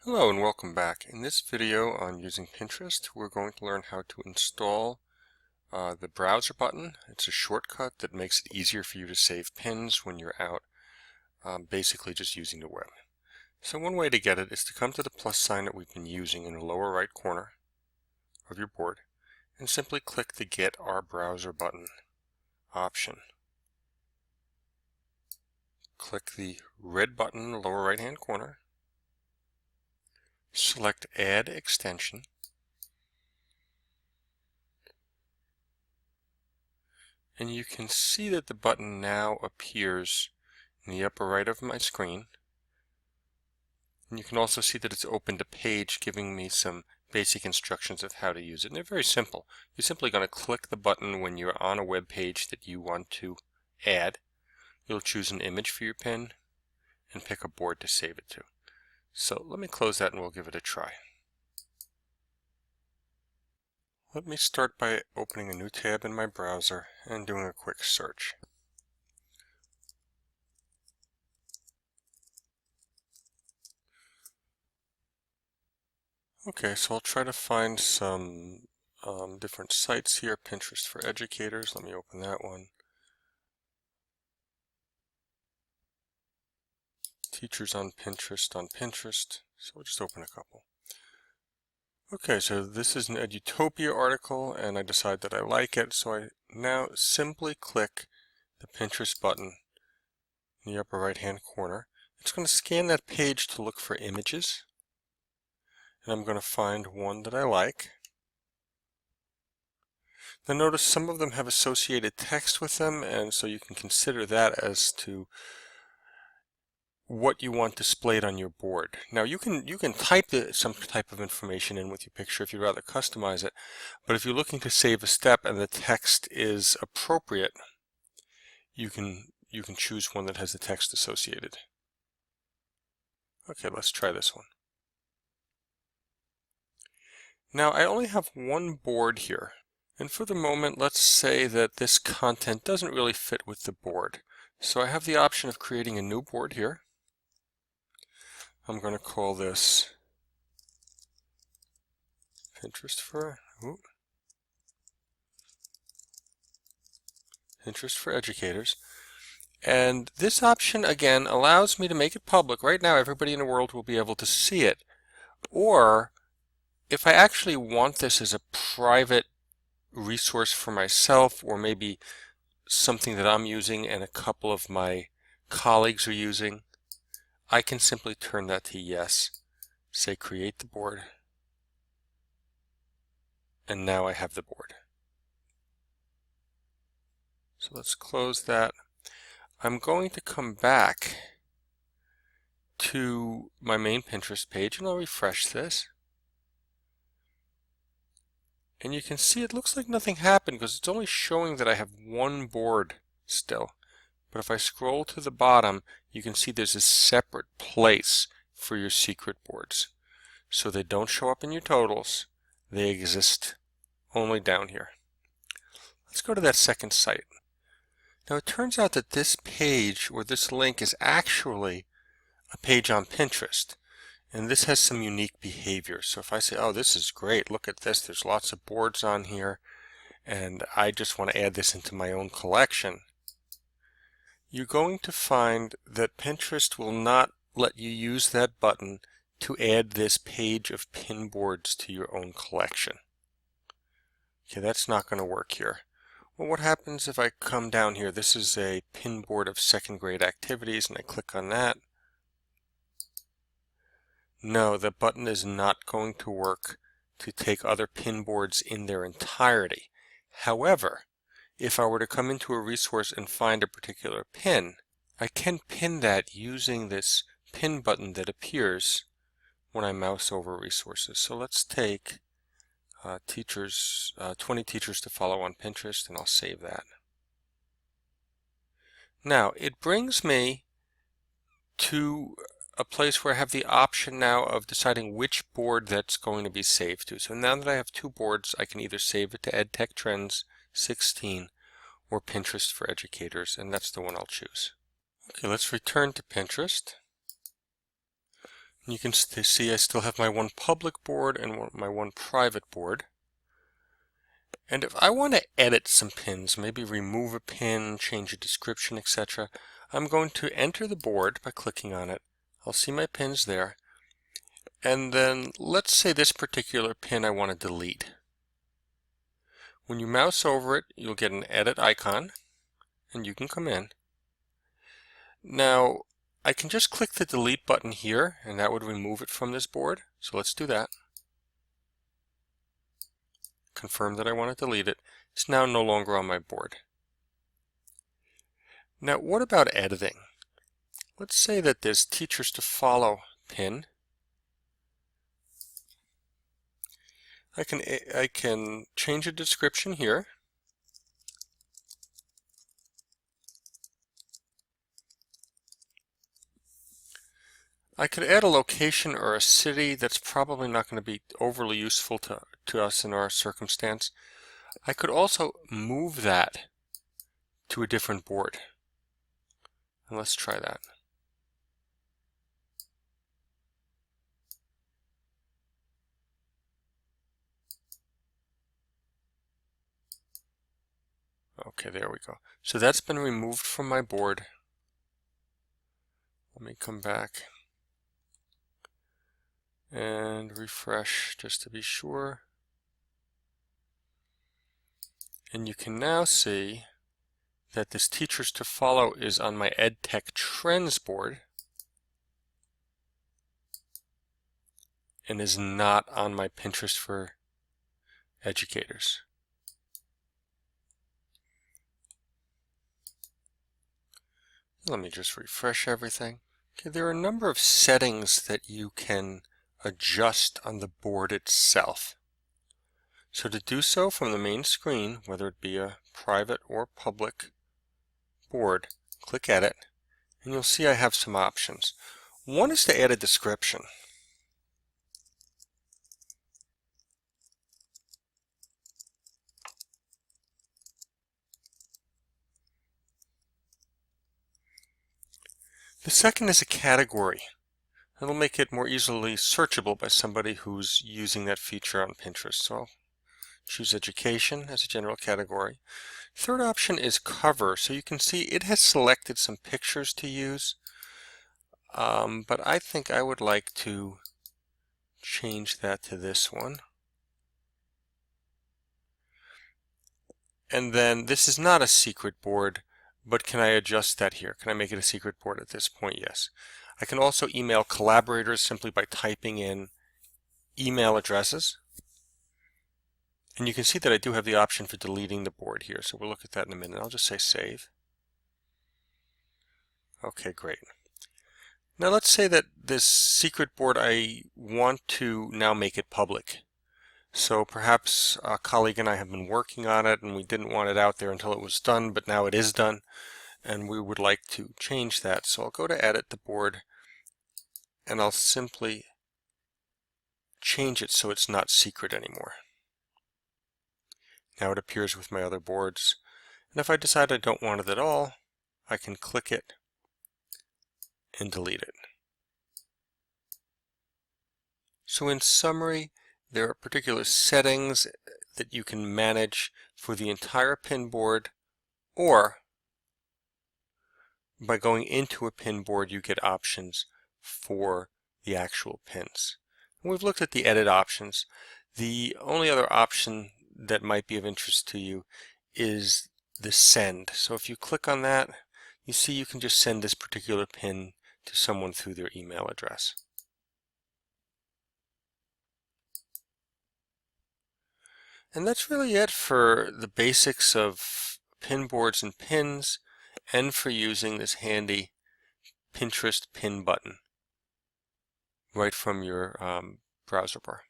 Hello and welcome back. In this video on using Pinterest, we're going to learn how to install the browser button. It's a shortcut that makes it easier for you to save pins when you're out, basically just using the web. So one way to get it is to come to the plus sign that we've been using in the lower right corner of your board and simply click the Get Our Browser button option. Click the red button in the lower right hand corner. Select Add Extension. And you can see that the button now appears in the upper right of my screen. And you can also see that it's opened a page giving me some basic instructions of how to use it. And they're very simple. You're simply going to click the button when you're on a web page that you want to add. You'll choose an image for your pin and pick a board to save it to. So let me close that and we'll give it a try. Let me start by opening a new tab in my browser and doing a quick search. Okay, so I'll try to find some different sites here. Pinterest for Educators. Let me open that one. Teachers on Pinterest. So we'll just open a couple. Okay, so this is an Edutopia article, and I decide that I like it, so I now simply click the Pinterest button in the upper right-hand corner. It's going to scan that page to look for images, and I'm going to find one that I like. Now notice some of them have associated text with them, and so you can consider that as to what you want displayed on your board. Now you can type some type of information in with your picture if you'd rather customize it, but if you're looking to save a step and the text is appropriate, you can choose one that has the text associated. Okay, let's try this one. Now I only have one board here, and for the moment let's say that this content doesn't really fit with the board. So I have the option of creating a new board here. I'm going to call this Pinterest for Educators. And this option again allows me to make it public. Right now everybody in the world will be able to see it. Or if I actually want this as a private resource for myself, or maybe something that I'm using and a couple of my colleagues are using, I can simply turn that to yes, say create the board, and now I have the board. So let's close that. I'm going to come back to my main Pinterest page and I'll refresh this. And you can see it looks like nothing happened because it's only showing that I have one board still. But if I scroll to the bottom, you can see there's a separate place for your secret boards. So they don't show up in your totals. They exist only down here. Let's go to that second site. Now it turns out that this page or this link is actually a page on Pinterest. And this has some unique behavior. So if I say, oh, this is great, look at this, there's lots of boards on here, and I just want to add this into my own collection, you're going to find that Pinterest will not let you use that button to add this page of pin boards to your own collection. Okay, that's not going to work here. Well, what happens if I come down here? This is a pin board of second grade activities, and I click on that. No, the button is not going to work to take other pin boards in their entirety. However, if I were to come into a resource and find a particular pin, I can pin that using this pin button that appears when I mouse over resources. So let's take 20 teachers to follow on Pinterest, and I'll save that. Now, it brings me to a place where I have the option now of deciding which board that's going to be saved to. So now that I have two boards, I can either save it to EdTech Trends 16 or Pinterest for Educators, and that's the one I'll choose. Okay, let's return to Pinterest. And you can see I still have my one public board and my one private board. And if I want to edit some pins, maybe remove a pin, change a description, etc., I'm going to enter the board by clicking on it. I'll see my pins there. And then let's say this particular pin I want to delete. When you mouse over it, you'll get an edit icon, and you can come in. Now, I can just click the delete button here, and that would remove it from this board. So let's do that. Confirm that I want to delete it. It's now no longer on my board. Now, what about editing? Let's say that this teachers to follow pin. I can change a description here. I could add a location or a city that's probably not going to be overly useful to us in our circumstance. I could also move that to a different board. And let's try that. Okay, there we go. So that's been removed from my board. Let me come back and refresh just to be sure. And you can now see that this teachers to follow is on my EdTech Trends board and is not on my Pinterest for Educators. Let me just refresh everything. Okay, there are a number of settings that you can adjust on the board itself. So to do so from the main screen, whether it be a private or public board, click Edit, and you'll see I have some options. One is to add a description. The second is a category. It'll make it more easily searchable by somebody who's using that feature on Pinterest. So I'll choose Education as a general category. Third option is Cover. So you can see it has selected some pictures to use, but I think I would like to change that to this one. And then this is not a secret board, but can I adjust that here? Can I make it a secret board at this point? Yes. I can also email collaborators simply by typing in email addresses. And you can see that I do have the option for deleting the board here, so we'll look at that in a minute. I'll just say save. Okay, great. Now let's say that this secret board, I want to now make it public. So perhaps a colleague and I have been working on it and we didn't want it out there until it was done, but now it is done and we would like to change that. So I'll go to edit the board and I'll simply change it so it's not secret anymore. Now it appears with my other boards. And if I decide I don't want it at all, I can click it and delete it. So in summary, there are particular settings that you can manage for the entire pin board, or by going into a pin board you get options for the actual pins. And we've looked at the edit options. The only other option that might be of interest to you is the send. So if you click on that, you see you can just send this particular pin to someone through their email address. And that's really it for the basics of pin boards and pins, and for using this handy Pinterest pin button right from your browser bar.